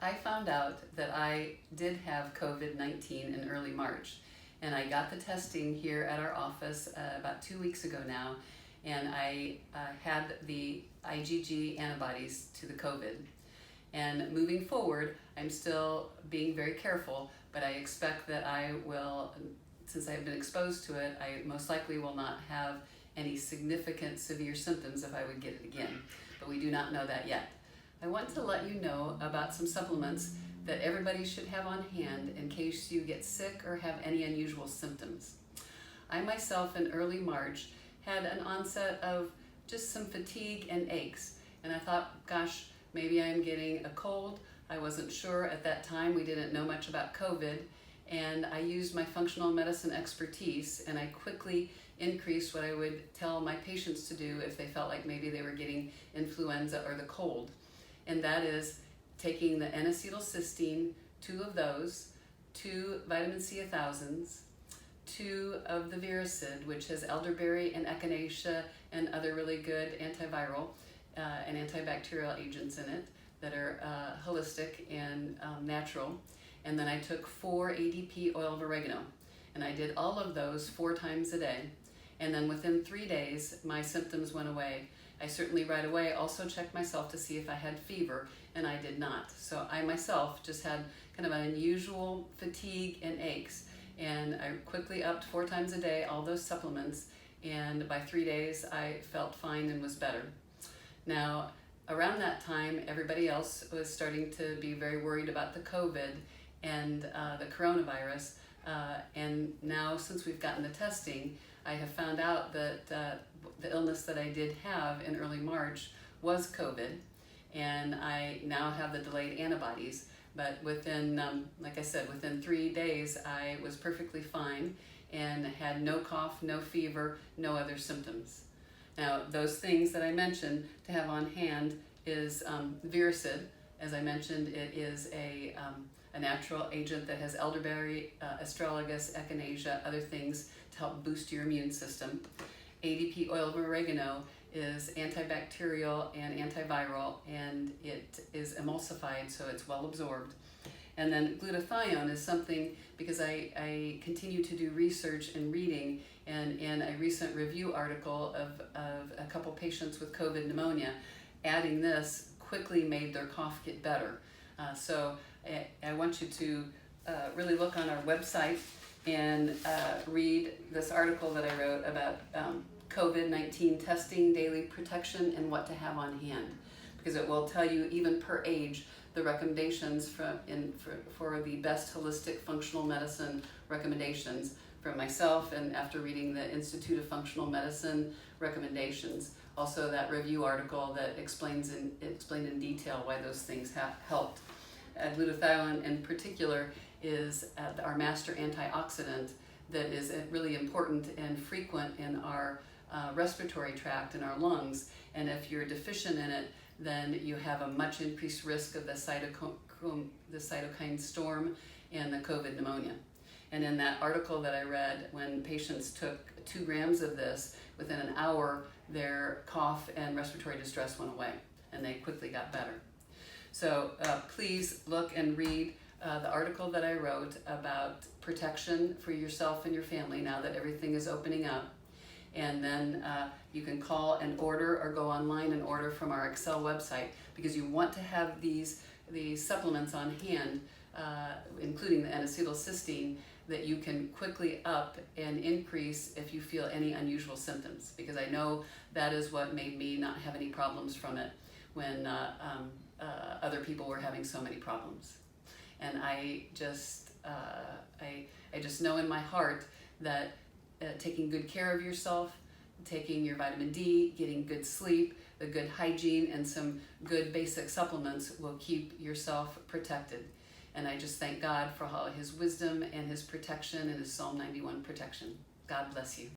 I found out that I did have COVID-19 in early March, and I got the testing here at our office about 2 weeks ago now, and I had the IgG antibodies to the COVID. And moving forward, I'm still being very careful, but I expect that I will, since I've been exposed to it, I most likely will not have any significant severe symptoms if I would get it again, but we do not know that yet. I want to let you know about some supplements that everybody should have on hand in case you get sick or have any unusual symptoms. I myself in early March had an onset of just some fatigue and aches, and I thought, gosh, maybe I'm getting a cold. I wasn't sure at that time. We didn't know much about COVID, and I used my functional medicine expertise, and I quickly increased what I would tell my patients to do if they felt like maybe they were getting influenza or the cold. And that is taking the N-acetylcysteine, 2 of those, 2 vitamin C 1000s, 2 of the Viracid, which has elderberry and echinacea and other really good antiviral and antibacterial agents in it that are holistic and natural. And then I took 4 ADP oil of oregano, and I did all of those 4 times a day. And then within 3 days, my symptoms went away. I certainly right away also checked myself to see if I had fever, and I did not. So I myself just had kind of an unusual fatigue and aches, and I quickly upped 4 times a day, all those supplements, and by 3 days I felt fine and was better. Now, around that time, everybody else was starting to be very worried about the COVID and the coronavirus, and now since we've gotten the testing, I have found out that the illness that I did have in early March was COVID, and I now have the delayed antibodies. But within, like I said, within 3 days, I was perfectly fine and had no cough, no fever, no other symptoms. Now, those things that I mentioned to have on hand is Viracid. As I mentioned, it is a natural agent that has elderberry, astragalus, echinacea, other things to help boost your immune system. ADP oil of oregano is antibacterial and antiviral, and it is emulsified, so it's well absorbed. And then glutathione is something, because I continue to do research and reading, and in a recent review article of a couple patients with COVID pneumonia, adding this quickly made their cough get better. So I want you to really look on our website and read this article that I wrote about COVID-19 testing, daily protection, and what to have on hand, because it will tell you, even per age, the recommendations for the best holistic functional medicine recommendations from myself, and after reading the Institute of Functional Medicine recommendations. Also that review article that explained in detail why those things have helped. Glutathione in particular is our master antioxidant that is really important and frequent in our respiratory tract in our lungs, and if you're deficient in it, then you have a much increased risk of the cytokine storm and the COVID pneumonia. And in that article that I read, when patients took 2 grams of this, within an hour their cough and respiratory distress went away, and they quickly got better. So please look and read the article that I wrote about protection for yourself and your family now that everything is opening up. And then you can call and order, or go online and order from our Excel website, because you want to have these supplements on hand, including the N-acetylcysteine, that you can quickly up and increase if you feel any unusual symptoms, because I know that is what made me not have any problems from it when other people were having so many problems. And I just know in my heart that taking good care of yourself, taking your vitamin D, getting good sleep, the good hygiene, and some good basic supplements will keep yourself protected. And I just thank God for all His wisdom and His protection and His Psalm 91 protection. God bless you.